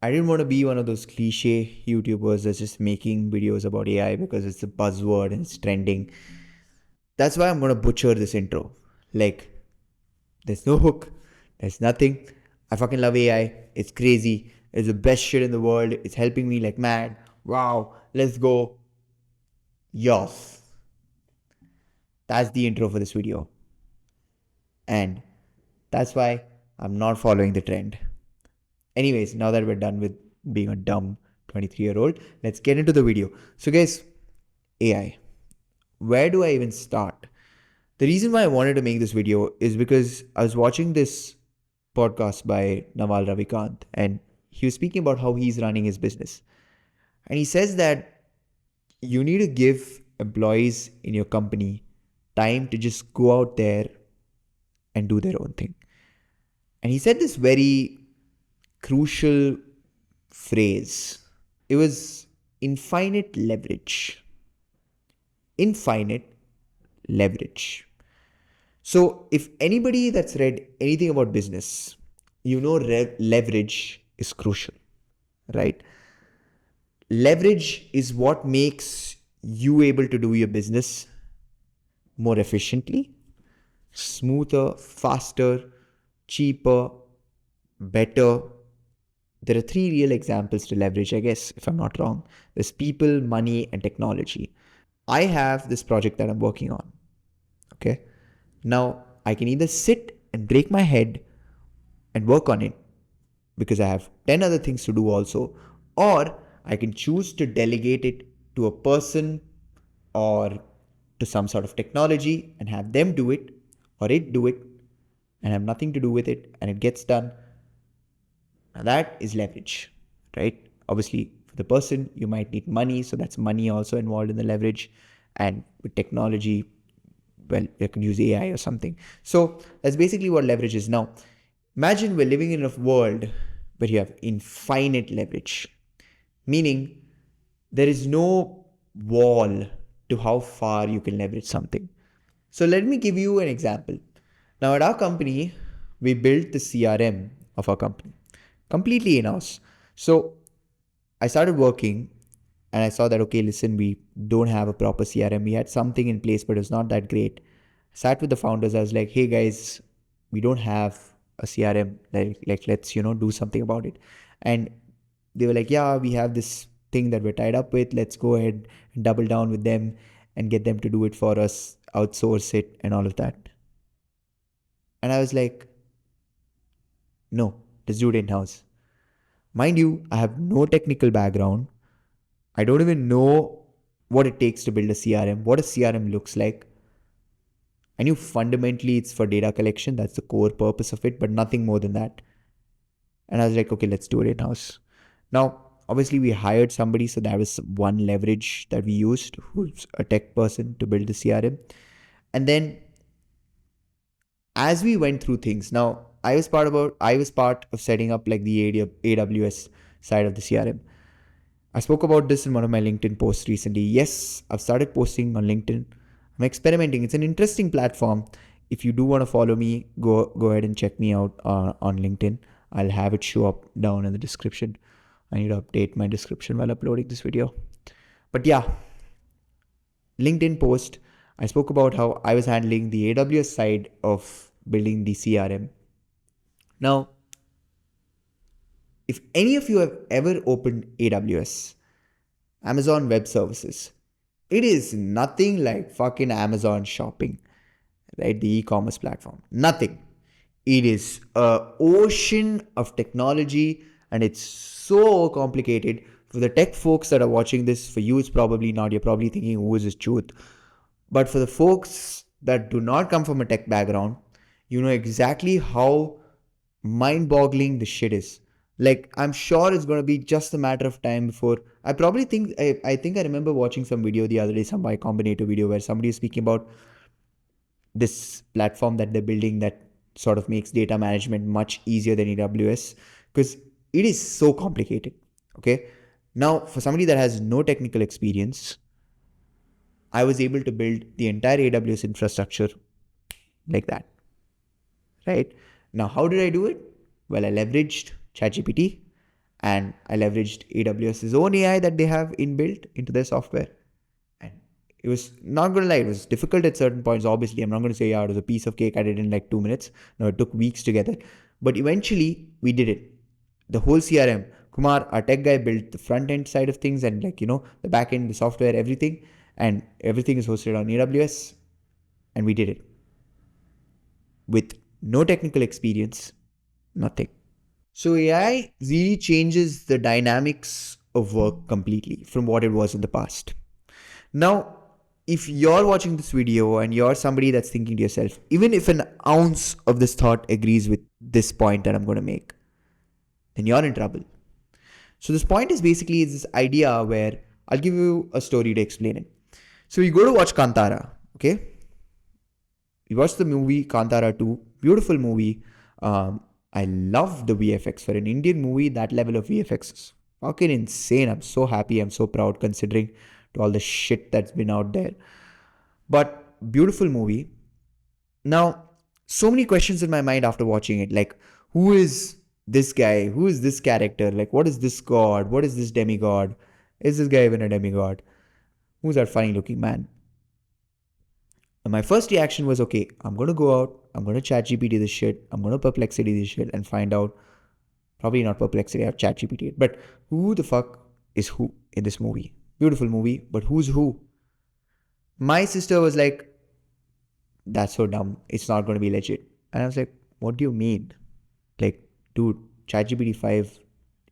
I didn't want to be one of those cliche YouTubers that's just making videos about AI because it's a buzzword and it's trending. That's why I'm going to butcher this intro. Like, there's no hook, there's nothing. I fucking love AI. It's crazy. It's the best shit in the world. It's helping me like mad. Wow, let's go. Yes. That's the intro for this video. And that's why I'm not following the trend. Anyways, now that we're done with being a dumb 23-year-old, let's get into the video. So, guys, AI. Where do I even start? The reason why I wanted to make this video is because I was watching this podcast by Naval Ravikant and he was speaking about how he's running his business. And he says that you need to give employees in your company time to just go out there and do their own thing. And he said this very crucial phrase. It was infinite leverage. Infinite leverage. So, if anybody that's read anything about business, you know leverage is crucial, right? Leverage is what makes you able to do your business more efficiently, smoother, faster, cheaper, better. There are three real examples to leverage, I guess, if I'm not wrong. There's people, money, and technology. I have this project that I'm working on. Okay. Now, I can either sit and break my head and work on it because I have 10 other things to do also, or I can choose to delegate it to a person or to some sort of technology and have them do it or it do it and have nothing to do with it and it gets done. Now that is leverage, right? Obviously, for the person, you might need money, so that's money also involved in the leverage. And with technology, well, you can use AI or something. So that's basically what leverage is. Now, imagine we're living in a world where you have infinite leverage, meaning there is no wall to how far you can leverage something. So let me give you an example. Now, at our company, we built the CRM of our company completely in-house. So I started working and I saw that, okay, listen, we don't have a proper CRM. We had something in place, but it was not that great. I sat with the founders. I was like, hey guys, we don't have a CRM. Like let's, do something about it. And they were like, yeah, we have this thing that we're tied up with. Let's go ahead and double down with them and get them to do it for us, outsource it and all of that. And I was like, no, let's do it in-house. Mind you, I have no technical background. I don't even know what it takes to build a CRM, what a CRM looks like. I knew fundamentally it's for data collection. That's the core purpose of it, but nothing more than that. And I was like, okay, let's do it in-house. Now, obviously, we hired somebody. So that was one leverage that we used, who's a tech person to build the CRM. And then as we went through things, now I was part of setting up like the AWS side of the CRM. I spoke about this in one of my LinkedIn posts recently. Yes, I've started posting on LinkedIn. I'm experimenting. It's an interesting platform. If you do want to follow me, go ahead and check me out on LinkedIn. I'll have it show up down in the description. I need to update my description while uploading this video. But yeah, LinkedIn post, I spoke about how I was handling the AWS side of building the CRM. Now, if any of you have ever opened AWS, Amazon Web Services, it is nothing like fucking Amazon shopping, right? The e-commerce platform. Nothing. It is an ocean of technology and it's so complicated. For the tech folks that are watching this, for you it's probably not. You're probably thinking, who is this truth? But for the folks that do not come from a tech background, you know exactly how mind-boggling this shit is. Like, I'm sure it's going to be just a matter of time before I probably think I remember watching some video the other day, some Y Combinator video where somebody is speaking about this platform that they're building that sort of makes data management much easier than AWS because it is so complicated. Okay. Now, for somebody that has no technical experience, I was able to build the entire AWS infrastructure like that. Right? Now, how did I do it? Well, I leveraged ChatGPT And I leveraged AWS's own AI that they have inbuilt into their software. And it was, not going to lie, it was difficult at certain points. Obviously, I'm not going to say, yeah, it was a piece of cake I did in like 2 minutes. No, it took weeks to get it. But eventually, we did it. The whole CRM, Kumar, our tech guy, built the front end side of things and the back end, the software, everything. And everything is hosted on AWS. And we did it with no technical experience, nothing. So AI really changes the dynamics of work completely from what it was in the past. Now, if you're watching this video and you're somebody that's thinking to yourself, even if an ounce of this thought agrees with this point that I'm going to make, then you're in trouble. So this point is basically this idea where I'll give you a story to explain it. So we go to watch Kantara, okay? We watched the movie Kantara 2, beautiful movie. I love the VFX. For an Indian movie, that level of VFX is fucking insane. I'm so happy, I'm so proud considering to all the shit that's been out there. But beautiful movie. Now, so many questions in my mind after watching it. Like, who is this guy? Who is this character? Like, what is this god? What is this demigod? Is this guy even a demigod? Who's that funny looking man? And my first reaction was, okay, I'm going to go out, I'm going to ChatGPT this shit, I'm going to Perplexity this shit and find out, probably not Perplexity, I have ChatGPT it, but who the fuck is who in this movie? Beautiful movie, but who's who? My sister was like, that's so dumb, it's not going to be legit. And I was like, what do you mean? Like, dude, ChatGPT 5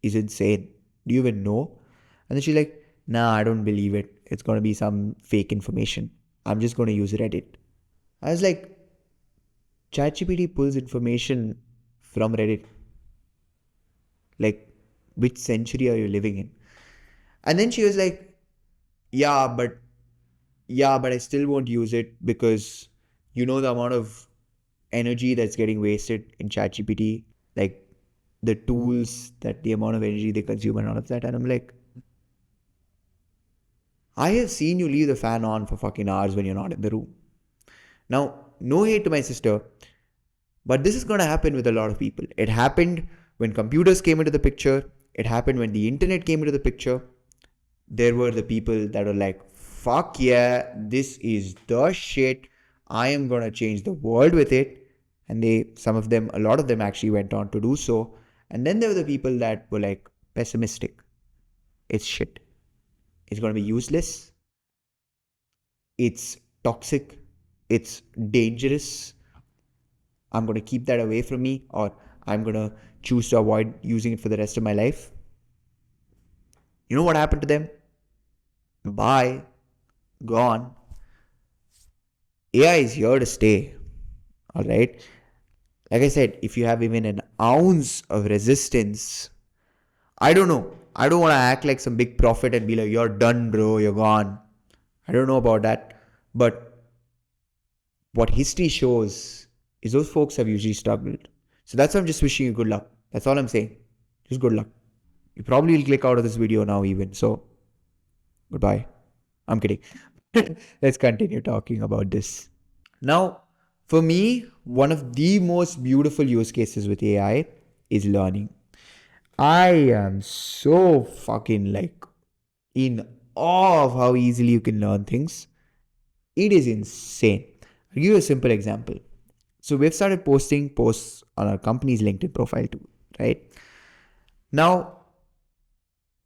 is insane. Do you even know? And then she's like, nah, I don't believe it. It's going to be some fake information. I'm just going to use Reddit. I was like, ChatGPT pulls information from Reddit. Like, which century are you living in? And then she was like, yeah, but I still won't use it because the amount of energy that's getting wasted in ChatGPT, like the tools, that the amount of energy they consume and all of that. And I'm like, I have seen you leave the fan on for fucking hours when you're not in the room. Now, no hate to my sister, but this is going to happen with a lot of people. It happened when computers came into the picture. It happened when the internet came into the picture. There were the people that were like, fuck yeah, this is the shit. I am going to change the world with it. And a lot of them actually went on to do so. And then there were the people that were like pessimistic. It's shit. It's going to be useless. It's toxic. It's dangerous. I'm going to keep that away from me, or I'm going to choose to avoid using it for the rest of my life. You know what happened to them? Bye. Gone. AI is here to stay. Alright? Like I said, if you have even an ounce of resistance, I don't know. I don't want to act like some big prophet and be like, you're done, bro, you're gone. I don't know about that. But what history shows is those folks have usually struggled. So that's why I'm just wishing you good luck. That's all I'm saying. Just good luck. You probably will click out of this video now even. So, goodbye. I'm kidding. Let's continue talking about this. Now, for me, one of the most beautiful use cases with AI is learning. I am so fucking in awe of how easily you can learn things. It is insane. I'll give you a simple example. So we've started posting posts on our company's LinkedIn profile too, right? Now,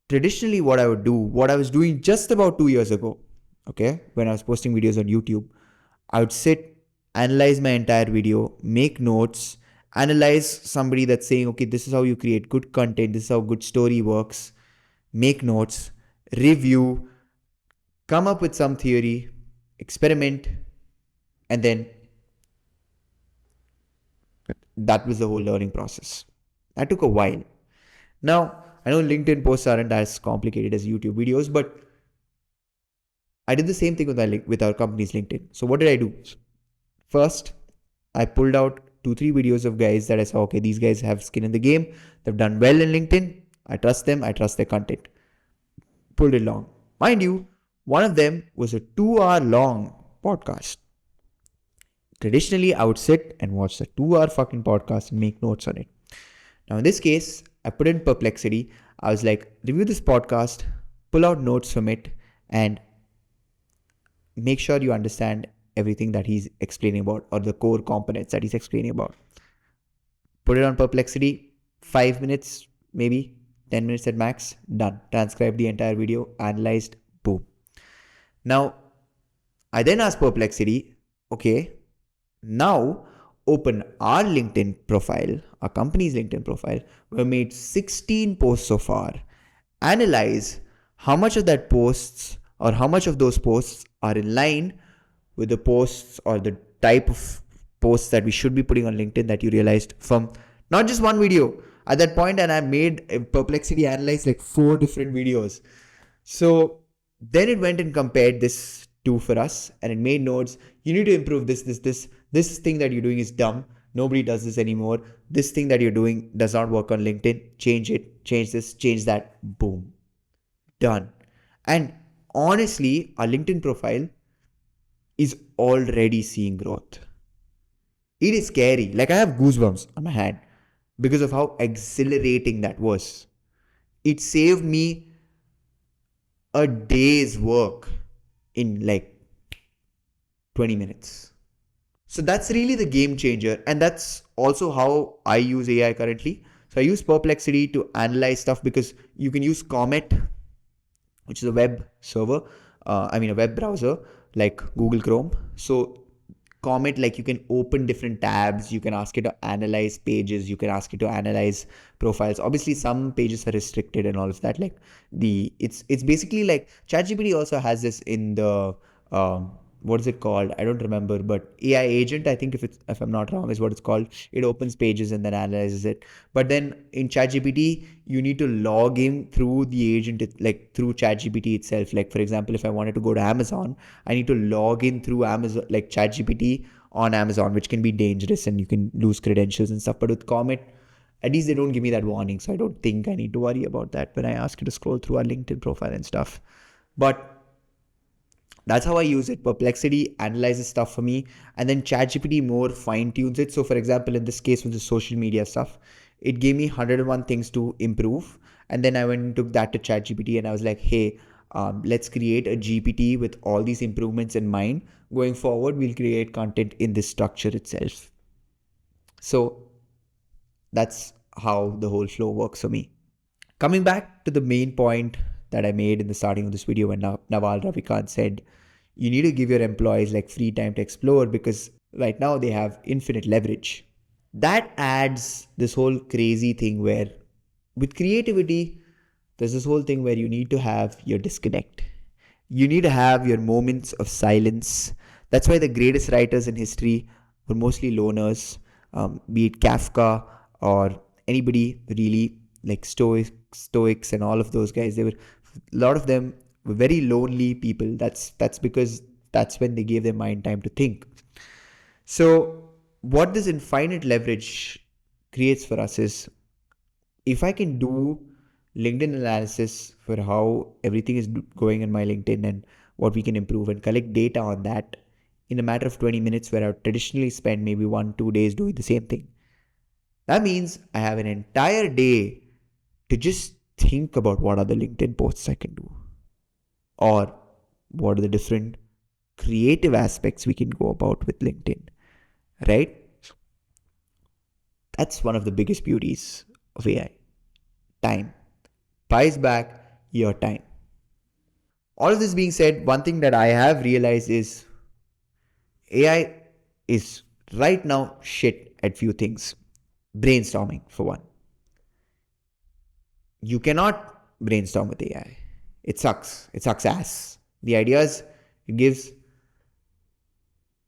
traditionally what I was doing just about 2 years ago, okay, when I was posting videos on YouTube, I would sit, analyze my entire video, make notes, analyze somebody that's saying, okay, this is how you create good content, this is how good story works, make notes, review, come up with some theory, experiment, and then that was the whole learning process. That took a while. Now, I know LinkedIn posts aren't as complicated as YouTube videos, but I did the same thing with our company's LinkedIn. So what did I do? First, I pulled out 2-3 videos of guys that I saw, okay, these guys have skin in the game. They've done well in LinkedIn. I trust them. I trust their content. Pulled it long. Mind you, one of them was a 2-hour long podcast. Traditionally, I would sit and watch the 2-hour fucking podcast and make notes on it. Now, in this case, I put in Perplexity. I was like, review this podcast, pull out notes from it, and make sure you understand everything that he's explaining about or the core components that he's explaining about. Put it on Perplexity, 5 minutes, maybe 10 minutes at max, done. Transcribe the entire video, analyzed, boom. Now, I then asked Perplexity, okay, now open our LinkedIn profile, our company's LinkedIn profile. We've made 16 posts so far. Analyze how much of that posts or how much of those posts are in line with the posts or the type of posts that we should be putting on LinkedIn that you realized from not just one video at that point. And I made Perplexity analyze like 4 different videos. So then it went and compared this two for us and it made notes. You need to improve this thing that you're doing is dumb. Nobody does this anymore. This thing that you're doing does not work on LinkedIn. Change it, change this, change that. Boom. Done. And honestly, our LinkedIn profile is already seeing growth. It is scary. Like I have goosebumps on my hand because of how exhilarating that was. It saved me a day's work in like 20 minutes. So that's really the game changer. And that's also how I use AI currently. So I use Perplexity to analyze stuff because you can use Comet, which is a web server, a web browser like Google Chrome. So Comet, like you can open different tabs, you can ask it to analyze pages, you can ask it to analyze profiles. Obviously, some pages are restricted and all of that. Like it's basically like ChatGPT also has this in the what is it called? I don't remember, but AI agent, I think if I'm not wrong, is what it's called. It opens pages and then analyzes it. But then in ChatGPT, you need to log in through the agent, like through ChatGPT itself. Like for example, if I wanted to go to Amazon, I need to log in through Amazon, like ChatGPT on Amazon, which can be dangerous and you can lose credentials and stuff. But with Comet, at least they don't give me that warning. So I don't think I need to worry about that when I ask you to scroll through our LinkedIn profile and stuff. But that's how I use it. Perplexity analyzes stuff for me, and then ChatGPT more fine tunes it. So, for example, in this case with the social media stuff, it gave me 101 things to improve, and then I went and took that to ChatGPT, and I was like, "Hey, let's create a GPT with all these improvements in mind. Going forward, we'll create content in this structure itself." So that's how the whole flow works for me. Coming back to the main point that I made in the starting of this video when Naval Ravikant said, you need to give your employees like free time to explore because right now they have infinite leverage. That adds this whole crazy thing where with creativity, there's this whole thing where you need to have your disconnect. You need to have your moments of silence. That's why the greatest writers in history were mostly loners, be it Kafka or anybody really like Stoics and all of those guys. A lot of them were very lonely people. That's because that's when they gave their mind time to think. So what this infinite leverage creates for us is if I can do LinkedIn analysis for how everything is going in my LinkedIn and what we can improve and collect data on that in a matter of 20 minutes where I would traditionally spend maybe 1-2 days doing the same thing. That means I have an entire day to just think about what are the LinkedIn posts I can do or what are the different creative aspects we can go about with LinkedIn, right? That's one of the biggest beauties of AI. Time. Buys back your time. All of this being said, one thing that I have realized is AI is right now shit at few things. Brainstorming, for one. You cannot brainstorm with AI. It sucks. It sucks ass. The ideas it gives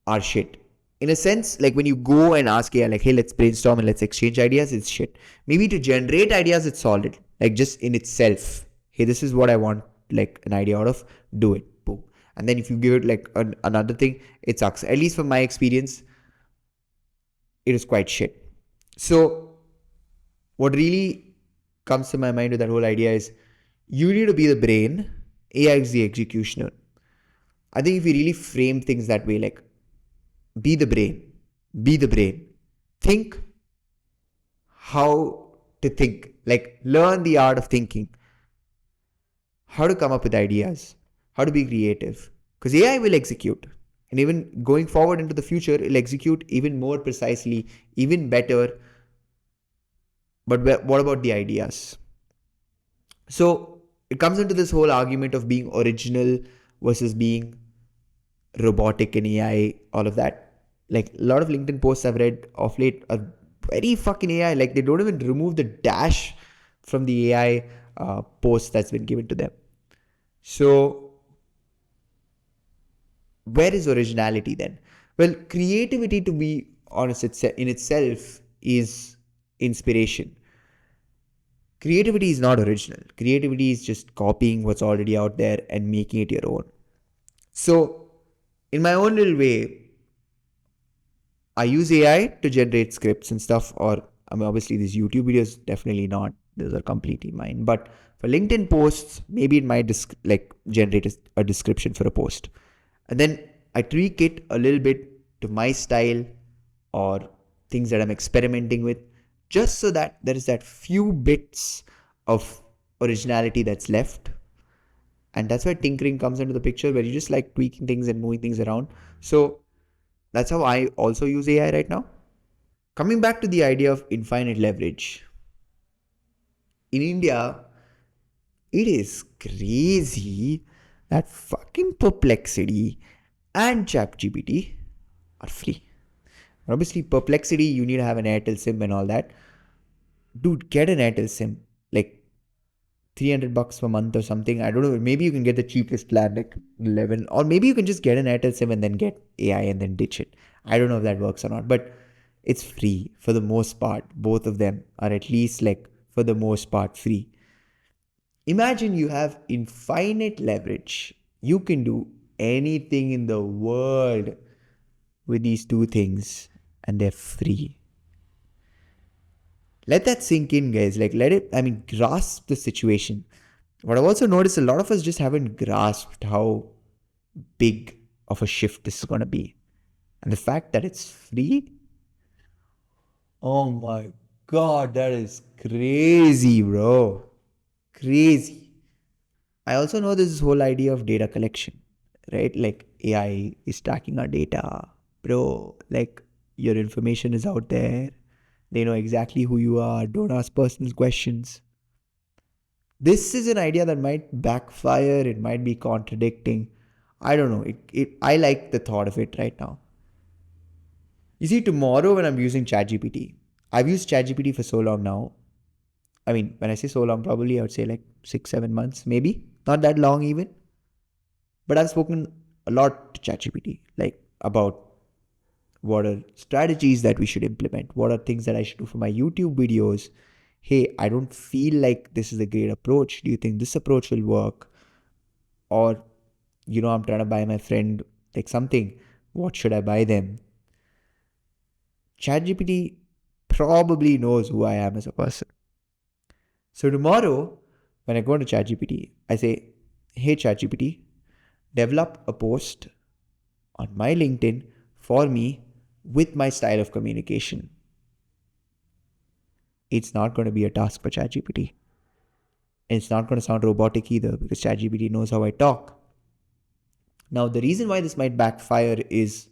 are shit. In a sense, like when you go and ask AI, like, hey, let's brainstorm and let's exchange ideas, it's shit. Maybe to generate ideas, it's solid. Like just in itself. Hey, this is what I want, like an idea out of, do it. Boom. And then if you give it like another thing, it sucks. At least from my experience, it is quite shit. So what really comes to my mind with that whole idea is you need to be the brain, AI is the executioner. I think if we really frame things that way, like be the brain, think how to think, like learn the art of thinking, how to come up with ideas, how to be creative. Because AI will execute. And even going forward into the future, it'll execute even more precisely, even better. But what about the ideas? So it comes into this whole argument of being original versus being robotic and AI, all of that. Like a lot of LinkedIn posts I've read of late are very fucking AI. Like they don't even remove the dash from the AI post that's been given to them. So where is originality then? Well, creativity, to be honest, in itself is inspiration. Creativity is not original. Creativity is just copying what's already out there and making it your own. So, in my own little way, I use AI to generate scripts and stuff, or I mean, obviously, these YouTube videos definitely not. Those are completely mine. But for LinkedIn posts, maybe it might like generate a description for a post, and then I tweak it a little bit to my style or things that I'm experimenting with, just so that there is that few bits of originality that's left. And that's where tinkering comes into the picture, where you just like tweaking things and moving things around. So that's how I also use AI right now. Coming back to the idea of infinite leverage, in India, it is crazy that fucking Perplexity and ChatGPT are free. Obviously, Perplexity, you need to have an Airtel SIM and all that. Dude, get an Airtel SIM. Like $300 per month or something. I don't know. Maybe you can get the cheapest plan, like 11, or maybe you can just get an Airtel SIM and then get AI and then ditch it. I don't know if that works or not, but it's free for the most part. Both of them are at least like for the most part free. Imagine you have infinite leverage. You can do anything in the world with these two things, and they're free. Let that sink in, guys. Like, let it, I mean, grasp the situation. What I've also noticed, a lot of us just haven't grasped how big of a shift this is going to be. And the fact that it's free, oh my god, that is crazy, bro. Crazy. I also know this whole idea of data collection, right? Like AI is tracking our data. Bro, like your information is out there. They know exactly who you are. Don't ask personal questions. This is an idea that might backfire. It might be contradicting. I don't know. I like the thought of it right now. You see, tomorrow when I'm using ChatGPT, I've used ChatGPT for so long now. I mean, when I say so long, probably I would say like 6, 7 months, maybe. Not that long even. But I've spoken a lot to ChatGPT, like about what are strategies that we should implement, what are things that I should do for my YouTube videos. Hey, I don't feel like this is a great approach. Do you think this approach will work? Or, I'm trying to buy my friend like something. What should I buy them? ChatGPT probably knows who I am as a person. So tomorrow, when I go to ChatGPT, I say, hey ChatGPT, develop a post on my LinkedIn for me with my style of communication. It's not going to be a task for ChatGPT. And it's not going to sound robotic either because ChatGPT knows how I talk. Now, the reason why this might backfire is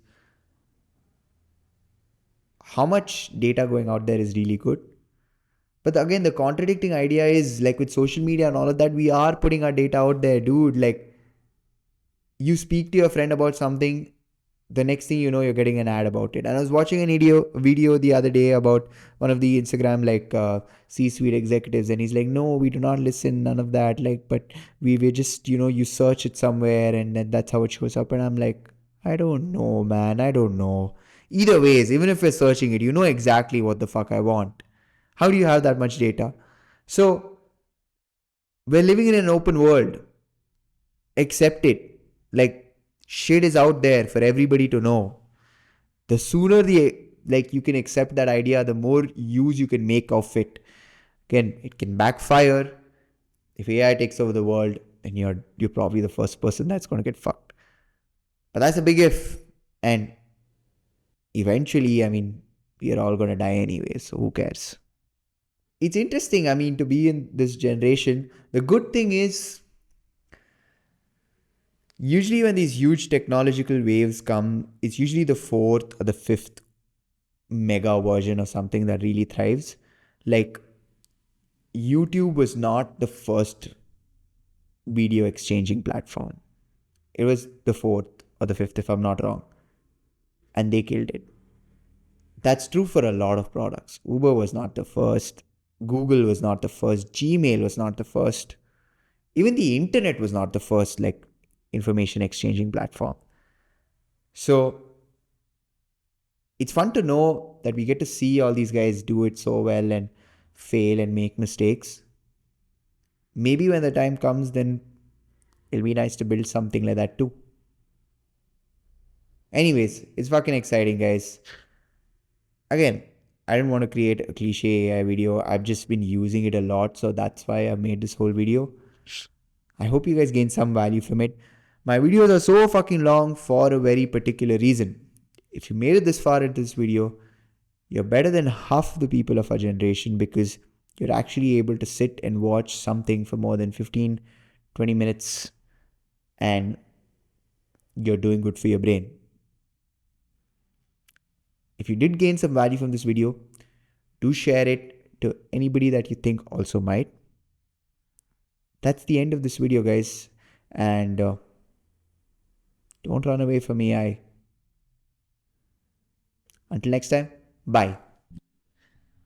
how much data going out there is really good. But again, the contradicting idea is like with social media and all of that, we are putting our data out there, dude. Like you speak to your friend about something, the next thing you know, you're getting an ad about it. And I was watching an video the other day about one of the Instagram C-suite executives, and he's like, no, we do not listen, none of that. Like, but we just, you search it somewhere and then that's how it shows up. And I'm like, I don't know, man. I don't know. Either ways, even if we're searching it, you know exactly what the fuck I want. How do you have that much data? So we're living in an open world. Accept it. Like shit is out there for everybody to know. The sooner you can accept that idea, the more use you can make of it. Again, it can backfire. If AI takes over the world, and you're probably the first person that's going to get fucked. But that's a big if. And eventually, I mean, we are all going to die anyway, so who cares? it's interesting, I mean, to be in this generation. The good thing is, usually when these huge technological waves come, it's usually the fourth or the fifth mega version of something that really thrives. Like, YouTube was not the first video exchanging platform. It was the fourth or the fifth, if I'm not wrong. And they killed it. That's true for a lot of products. Uber was not the first. Google was not the first. Gmail was not the first. Even the internet was not the first, like, information exchanging platform. So it's fun to know that we get to see all these guys do it so well and fail and make mistakes. Maybe when the time comes, then it'll be nice to build something like that too. Anyways, it's fucking exciting, guys. Again, I didn't want to create a cliche AI video. I've just been using it a lot, so that's why I made this whole video. I hope you guys gain some value from it. My videos are so fucking long for a very particular reason. If you made it this far into this video, you're better than half the people of our generation, because you're actually able to sit and watch something for more than 15, 20 minutes and you're doing good for your brain. If you did gain some value from this video, do share it to anybody that you think also might. That's the end of this video, guys. And don't run away from AI. Until next time, bye.